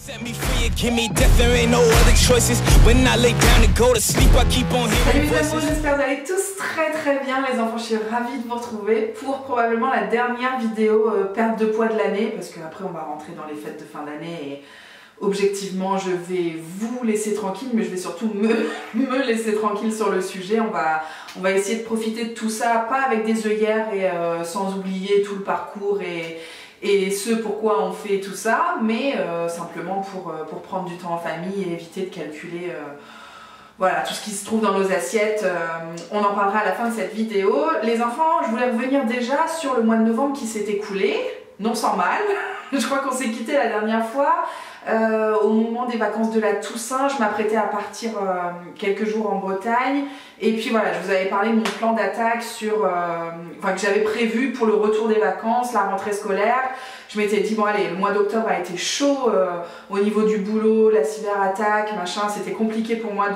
Salut mes amours, j'espère que vous allez tous très bien les enfants, je suis ravie de vous retrouver pour probablement la dernière vidéo perte de poids de l'année, parce qu'après on va rentrer dans les fêtes de fin d'année et objectivement je vais vous laisser tranquille, mais je vais surtout me laisser tranquille sur le sujet. On va essayer de profiter de tout ça, pas avec des œillères et sans oublier tout le parcours et ce pourquoi on fait tout ça, mais simplement pour prendre du temps en famille et éviter de calculer voilà, tout ce qui se trouve dans nos assiettes. On en parlera à la fin de cette vidéo. Les enfants, je voulais revenir déjà sur le mois de novembre qui s'est écoulé, non sans mal. Je crois qu'on s'est quitté la dernière fois. Au moment des vacances de la Toussaint, je m'apprêtais à partir quelques jours en Bretagne. Et puis voilà, je vous avais parlé de mon plan d'attaque sur, que j'avais prévu pour le retour des vacances, la rentrée scolaire. Je m'étais dit, bon allez, le mois d'octobre a été chaud au niveau du boulot, la cyberattaque, machin, c'était compliqué pour moi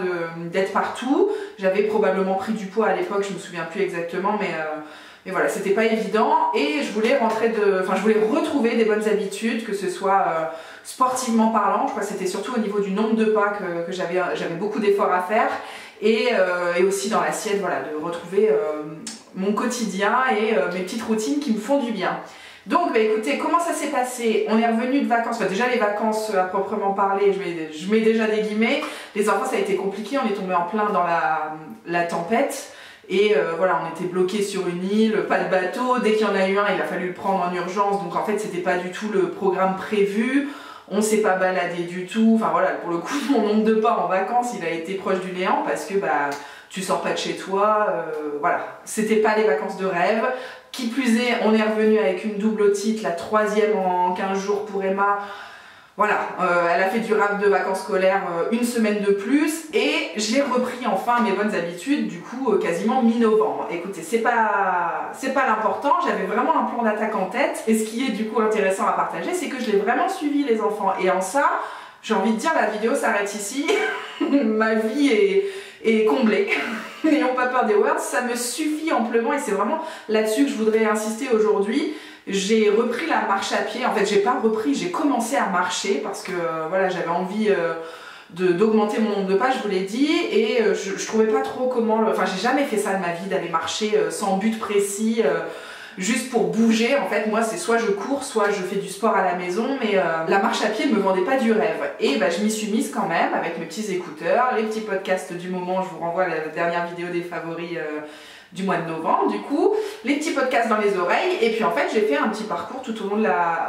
d'être partout. J'avais probablement pris du poids à l'époque, je me souviens plus exactement, mais voilà, c'était pas évident. Et je voulais je voulais retrouver des bonnes habitudes, que ce soit sportivement parlant. Je crois que c'était surtout au niveau du nombre de pas que j'avais beaucoup d'efforts à faire. Et aussi dans l'assiette, voilà, de retrouver mon quotidien et mes petites routines qui me font du bien. Donc bah, écoutez, comment ça s'est passé? On est revenu de vacances, enfin, déjà les vacances à proprement parler, je mets déjà des guillemets. Les enfants, ça a été compliqué, on est tombé en plein dans la tempête. Et voilà, on était bloqués sur une île, pas de bateau. Dès qu'il y en a eu un, il a fallu le prendre en urgence. Donc en fait, c'était pas du tout le programme prévu. On s'est pas baladé du tout. Enfin voilà, pour le coup, mon nombre de pas en vacances, il a été proche du néant parce que bah tu sors pas de chez toi. Voilà, c'était pas les vacances de rêve. Qui plus est, on est revenu avec une double otite, la troisième en 15 jours pour Emma. Voilà, elle a fait du rap de vacances scolaires une semaine de plus et j'ai repris enfin mes bonnes habitudes du coup quasiment mi-novembre. Écoutez, c'est pas l'important, j'avais vraiment un plan d'attaque en tête et ce qui est du coup intéressant à partager, c'est que je l'ai vraiment suivi les enfants et en ça, j'ai envie de dire la vidéo s'arrête ici, ma vie est comblée. N'ayons pas peur des words, ça me suffit amplement et c'est vraiment là-dessus que je voudrais insister aujourd'hui. J'ai repris la marche à pied, en fait j'ai pas repris, j'ai commencé à marcher parce que voilà, j'avais envie d'augmenter mon nombre de pas, je vous l'ai dit, et je trouvais pas trop comment, enfin j'ai jamais fait ça de ma vie, d'aller marcher sans but précis, juste pour bouger. En fait moi c'est soit je cours, soit je fais du sport à la maison, mais la marche à pied me vendait pas du rêve. Et bah, je m'y suis mise quand même avec mes petits écouteurs, les petits podcasts du moment, je vous renvoie à la dernière vidéo des favoris du mois de novembre, du coup, les petits podcasts dans les oreilles, et puis en fait j'ai fait un petit parcours tout au long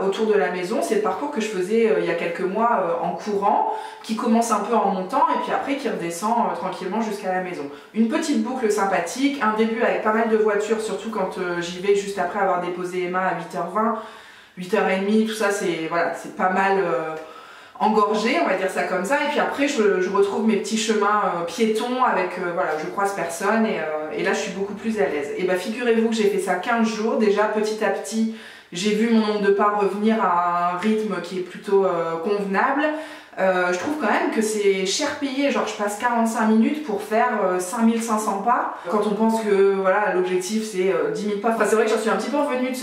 autour de la maison. C'est le parcours que je faisais il y a quelques mois en courant, qui commence un peu en montant et puis après qui redescend tranquillement jusqu'à la maison. Une petite boucle sympathique, un début avec pas mal de voitures, surtout quand j'y vais juste après avoir déposé Emma à 8h20, 8h30, tout ça c'est voilà, c'est pas mal engorgé, on va dire ça comme ça, et puis après je retrouve mes petits chemins piétons avec, voilà, je croise personne et là je suis beaucoup plus à l'aise. Et bah figurez-vous que j'ai fait ça 15 jours, déjà petit à petit j'ai vu mon nombre de pas revenir à un rythme qui est plutôt convenable. Je trouve quand même que c'est cher payé, genre je passe 45 minutes pour faire 5500 pas, quand on pense que voilà, l'objectif c'est 10 000 pas. Enfin, c'est vrai que j'en suis un petit peu revenue de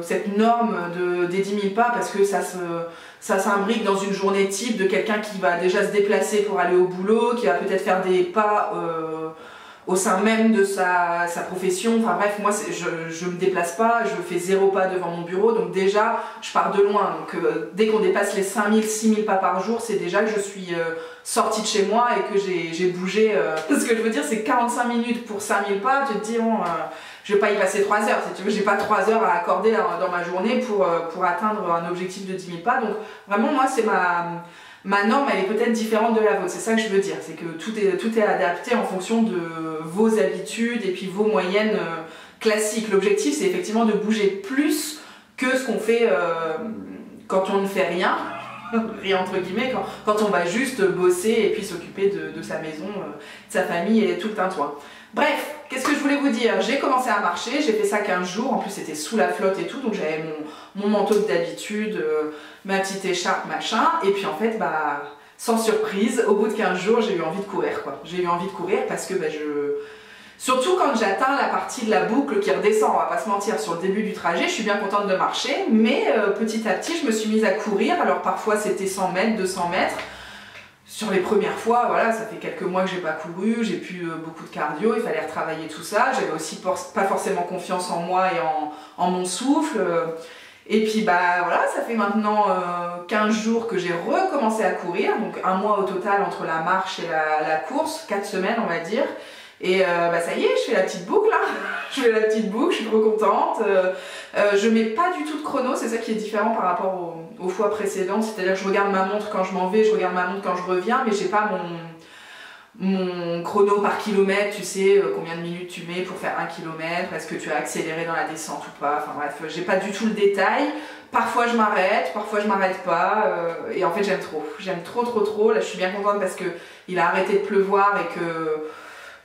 cette norme des 10 000 pas parce que ça s'imbrique dans une journée type de quelqu'un qui va déjà se déplacer pour aller au boulot, qui va peut-être faire des pas au sein même de sa profession. Enfin bref, moi je me déplace pas, je fais 0 pas devant mon bureau, donc déjà je pars de loin. Donc dès qu'on dépasse les 5000, 6000 pas par jour, c'est déjà que je suis sortie de chez moi et que j'ai bougé. Ce que je veux dire, c'est 45 minutes pour 5000 pas, tu te dis bon, je vais pas y passer 3 heures, si tu veux, j'ai pas 3 heures à accorder dans ma journée pour atteindre un objectif de 10 000 pas. Donc vraiment moi c'est ma norme, elle est peut-être différente de la vôtre, c'est ça que je veux dire, c'est que tout est adapté en fonction de vos habitudes et puis vos moyennes classiques. L'objectif c'est effectivement de bouger plus que ce qu'on fait quand on ne fait rien, rien entre guillemets, quand on va juste bosser et puis s'occuper de sa maison, de sa famille et tout le tintouin. Bref, qu'est-ce que je voulais vous dire? J'ai commencé à marcher, j'ai fait ça 15 jours, en plus c'était sous la flotte et tout, donc j'avais mon manteau d'habitude, ma petite écharpe, machin, et puis en fait, bah, sans surprise, au bout de 15 jours, j'ai eu envie de courir, quoi. J'ai eu envie de courir parce que bah, Surtout quand j'atteins la partie de la boucle qui redescend, on va pas se mentir, sur le début du trajet, je suis bien contente de marcher, mais petit à petit je me suis mise à courir, alors parfois c'était 100 mètres, 200 mètres. Sur les premières fois, voilà, ça fait quelques mois que j'ai pas couru, j'ai plus beaucoup de cardio, il fallait retravailler tout ça, j'avais aussi pas forcément confiance en moi et en mon souffle. Et puis bah voilà, ça fait maintenant 15 jours que j'ai recommencé à courir, donc un mois au total entre la marche et la course, 4 semaines on va dire. Et bah ça y est, je fais la petite boucle là, je fais la petite boucle, je suis trop contente. Je mets pas du tout de chrono, c'est ça qui est différent par rapport aux fois précédentes, c'est-à-dire que je regarde ma montre quand je m'en vais, je regarde ma montre quand je reviens, mais j'ai pas mon chrono par kilomètre, tu sais combien de minutes tu mets pour faire 1 kilomètre, est-ce que tu as accéléré dans la descente ou pas, enfin bref, j'ai pas du tout le détail. Parfois je m'arrête, parfois je m'arrête pas, et en fait j'aime trop, là je suis bien contente parce que il a arrêté de pleuvoir et que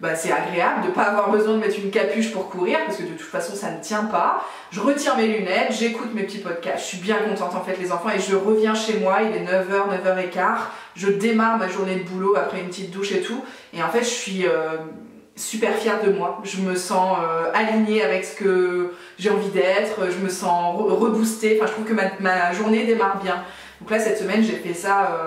bah, c'est agréable de ne pas avoir besoin de mettre une capuche pour courir parce que de toute façon ça ne tient pas. Je retire mes lunettes, j'écoute mes petits podcasts, je suis bien contente en fait les enfants et je reviens chez moi, il est 9h, 9h15, je démarre ma journée de boulot après une petite douche et tout et en fait je suis super fière de moi, je me sens alignée avec ce que j'ai envie d'être, je me sens reboostée, enfin je trouve que ma journée démarre bien. Donc là cette semaine j'ai fait ça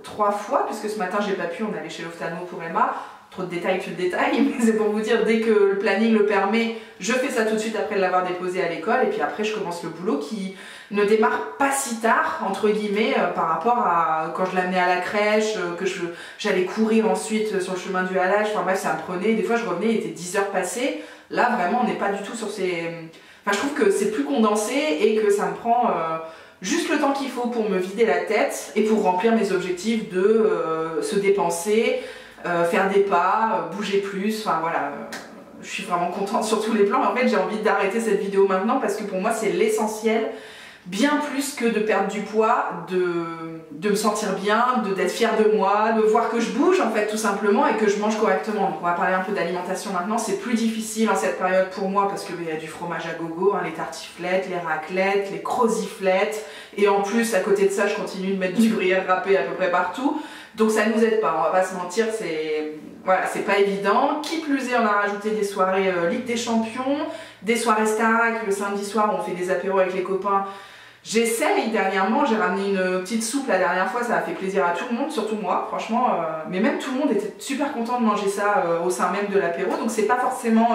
3 fois puisque ce matin j'ai pas pu, on est allé chez l'ophtalmo pour Emma. Trop de détails, mais c'est pour vous dire, dès que le planning le permet, je fais ça tout de suite après l'avoir déposé à l'école et puis après je commence le boulot qui ne démarre pas si tard, entre guillemets, par rapport à quand je l'amenais à la crèche, que j'allais courir ensuite sur le chemin du halage, enfin bref, ça me prenait, des fois je revenais, il était 10h passées, là vraiment on n'est pas du tout sur ces... Enfin je trouve que c'est plus condensé et que ça me prend... juste le temps qu'il faut pour me vider la tête et pour remplir mes objectifs de se dépenser, faire des pas, bouger plus, enfin voilà, je suis vraiment contente sur tous les plans. En fait j'ai envie d'arrêter cette vidéo maintenant parce que pour moi c'est l'essentiel, bien plus que de perdre du poids, de me sentir bien, d'être fière de moi, de voir que je bouge en fait tout simplement et que je mange correctement. Donc on va parler un peu d'alimentation maintenant, c'est plus difficile en cette période pour moi parce qu'il y a du fromage à gogo, hein, les tartiflettes, les raclettes, les croziflettes et en plus à côté de ça je continue de mettre du gruyère râpé à peu près partout. Donc ça ne nous aide pas, on va pas se mentir, voilà, c'est pas évident. Qui plus est, on a rajouté des soirées Ligue des Champions, des soirées Starac, le samedi soir on fait des apéros avec les copains. J'essaye, dernièrement, j'ai ramené une petite soupe la dernière fois, ça a fait plaisir à tout le monde, surtout moi, franchement, mais même tout le monde était super content de manger ça au sein même de l'apéro, donc c'est pas forcément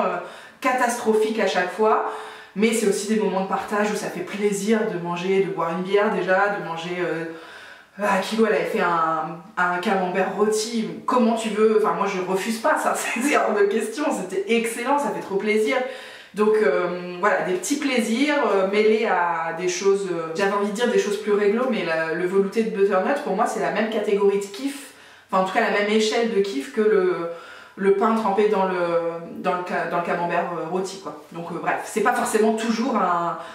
catastrophique à chaque fois. Mais c'est aussi des moments de partage où ça fait plaisir de manger, de boire une bière déjà, de manger... Kilo elle avait fait un camembert rôti, comment tu veux, enfin moi je refuse pas ça, c'est hors de question, c'était excellent, ça fait trop plaisir. Donc voilà, des petits plaisirs mêlés à des choses, j'avais envie de dire des choses plus réglo, mais le velouté de butternut pour moi c'est la même catégorie de kiff, enfin en tout cas la même échelle de kiff que le pain trempé dans le camembert rôti quoi. Donc bref, c'est pas forcément toujours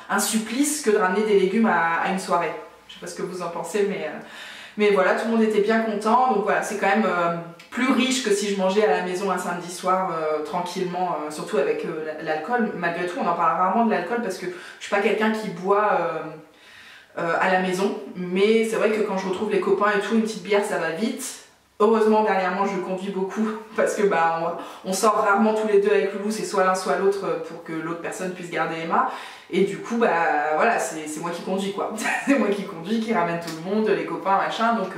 un supplice que de ramener des légumes à une soirée. Je sais pas ce que vous en pensez, mais voilà, tout le monde était bien content. Donc voilà, c'est quand même plus riche que si je mangeais à la maison un samedi soir tranquillement, surtout avec l'alcool. Malgré tout, on en parle rarement de l'alcool parce que je suis pas quelqu'un qui boit à la maison. Mais c'est vrai que quand je retrouve les copains et tout, une petite bière, ça va vite. Heureusement, dernièrement, je conduis beaucoup parce que bah, on sort rarement tous les deux avec Loulou, c'est soit l'un soit l'autre pour que l'autre personne puisse garder Emma. Et du coup, bah voilà, c'est moi qui conduis quoi. C'est moi qui conduis, qui ramène tout le monde, les copains, machin. Donc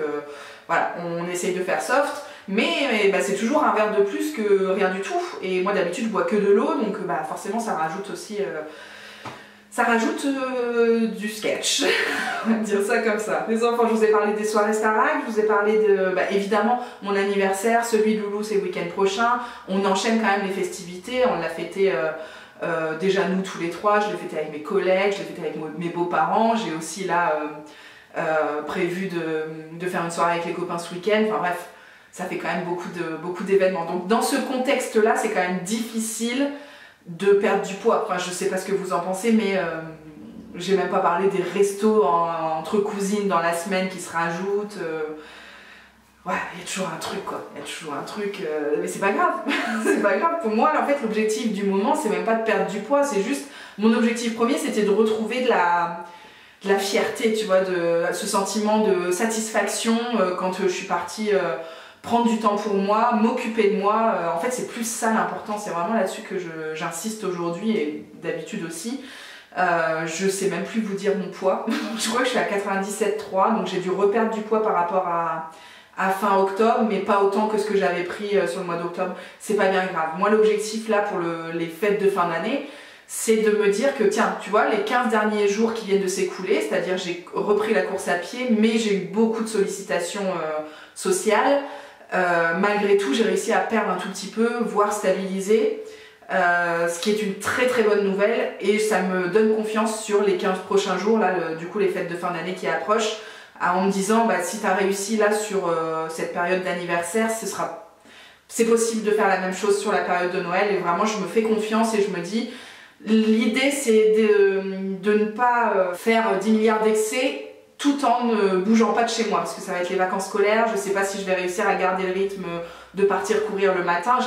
voilà, on essaye de faire soft. Mais bah, c'est toujours un verre de plus que rien du tout. Et moi d'habitude, je bois que de l'eau, donc bah, forcément, ça rajoute aussi... Ça rajoute du sketch, on va dire ça comme ça. Les enfants, je vous ai parlé des soirées Starac, je vous ai parlé de, bah, évidemment, mon anniversaire, celui de Loulou, c'est le week-end prochain. On enchaîne quand même les festivités, on l'a fêté déjà nous tous les trois, je l'ai fêté avec mes collègues, je l'ai fêté avec mes beaux-parents. J'ai aussi là prévu de faire une soirée avec les copains ce week-end, enfin bref, ça fait quand même beaucoup d'événements. Donc dans ce contexte-là, c'est quand même difficile de perdre du poids. Enfin, je sais pas ce que vous en pensez, mais j'ai même pas parlé des restos entre cousines dans la semaine qui se rajoutent. Ouais, il y a toujours un truc quoi, il y a toujours un truc, mais c'est pas grave, c'est pas grave. Pour moi, en fait, l'objectif du moment, c'est même pas de perdre du poids, c'est juste, mon objectif premier, c'était de retrouver de la fierté, tu vois, de ce sentiment de satisfaction quand je suis partie prendre du temps pour moi, m'occuper de moi. En fait, c'est plus ça l'important, c'est vraiment là-dessus que j'insiste aujourd'hui et d'habitude aussi. Je sais même plus vous dire mon poids. Je crois que je suis à 97,3, donc j'ai dû reperdre du poids par rapport à fin octobre, mais pas autant que ce que j'avais pris sur le mois d'octobre. C'est pas bien grave. Moi, l'objectif là pour les fêtes de fin d'année, c'est de me dire que tiens, tu vois, les 15 derniers jours qui viennent de s'écouler, c'est-à-dire j'ai repris la course à pied, mais j'ai eu beaucoup de sollicitations sociales. Malgré tout, j'ai réussi à perdre un tout petit peu, voire stabiliser. Ce qui est une très très bonne nouvelle et ça me donne confiance sur les 15 prochains jours, là, du coup les fêtes de fin d'année qui approchent, en me disant bah, si tu as réussi là sur cette période d'anniversaire, c'est possible de faire la même chose sur la période de Noël et vraiment je me fais confiance et je me dis l'idée c'est de ne pas faire 10 milliards d'excès tout en ne bougeant pas de chez moi parce que ça va être les vacances scolaires, je sais pas si je vais réussir à garder le rythme de partir courir le matin,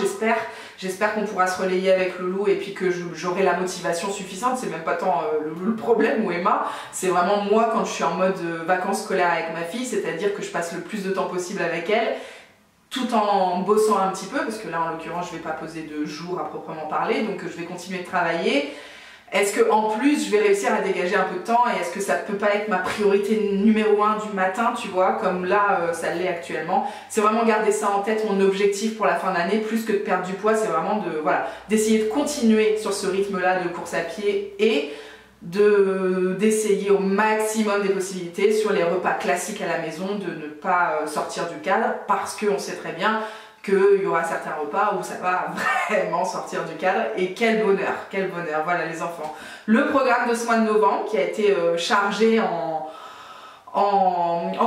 j'espère qu'on pourra se relayer avec Loulou et puis que j'aurai la motivation suffisante, c'est même pas tant le problème ou Emma, c'est vraiment moi quand je suis en mode vacances scolaires avec ma fille, c'est-à-dire que je passe le plus de temps possible avec elle tout en bossant un petit peu, parce que là en l'occurrence je vais pas poser de jours à proprement parler, donc je vais continuer de travailler. Est-ce que en plus je vais réussir à dégager un peu de temps et est-ce que ça peut pas être ma priorité numéro 1 du matin, tu vois, comme là ça l'est actuellement. C'est vraiment garder ça en tête, mon objectif pour la fin d'année, plus que de perdre du poids, c'est vraiment d'essayer de continuer sur ce rythme-là de course à pied et d'essayer au maximum des possibilités sur les repas classiques à la maison de ne pas sortir du cadre parce qu'on sait très bien qu'il y aura certains repas où ça va vraiment sortir du cadre et quel bonheur, voilà les enfants. Le programme de ce mois de novembre qui a été chargé en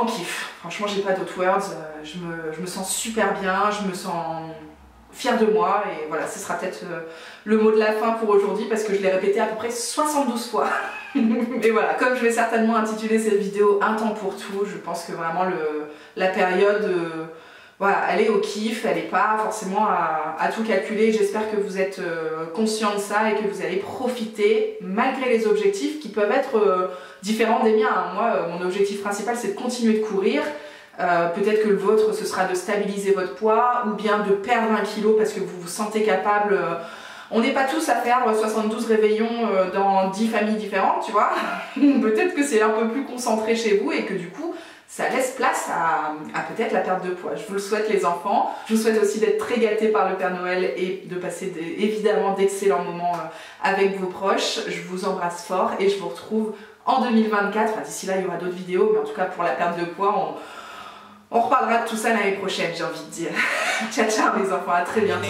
kiff, franchement j'ai pas d'autres words, je me sens super bien, je me sens fière de moi et voilà, ce sera peut-être le mot de la fin pour aujourd'hui parce que je l'ai répété à peu près 72 fois. Mais voilà, comme je vais certainement intituler cette vidéo Un temps pour tout, je pense que vraiment la période... voilà, elle est au kiff, elle n'est pas forcément à tout calculer. J'espère que vous êtes conscient de ça et que vous allez profiter malgré les objectifs qui peuvent être différents des miens. Moi, mon objectif principal, c'est de continuer de courir. Peut-être que le vôtre, ce sera de stabiliser votre poids ou bien de perdre 1 kilo parce que vous vous sentez capable. On n'est pas tous à faire 72 réveillons dans 10 familles différentes, tu vois. Peut-être que c'est un peu plus concentré chez vous et que du coup, ça laisse place à peut-être la perte de poids. Je vous le souhaite les enfants. Je vous souhaite aussi d'être très gâtés par le Père Noël et de passer évidemment d'excellents moments avec vos proches. Je vous embrasse fort et je vous retrouve en 2024. Enfin, d'ici là, il y aura d'autres vidéos, mais en tout cas pour la perte de poids, on reparlera de tout ça l'année prochaine, j'ai envie de dire. Ciao, ciao les enfants, à très bientôt.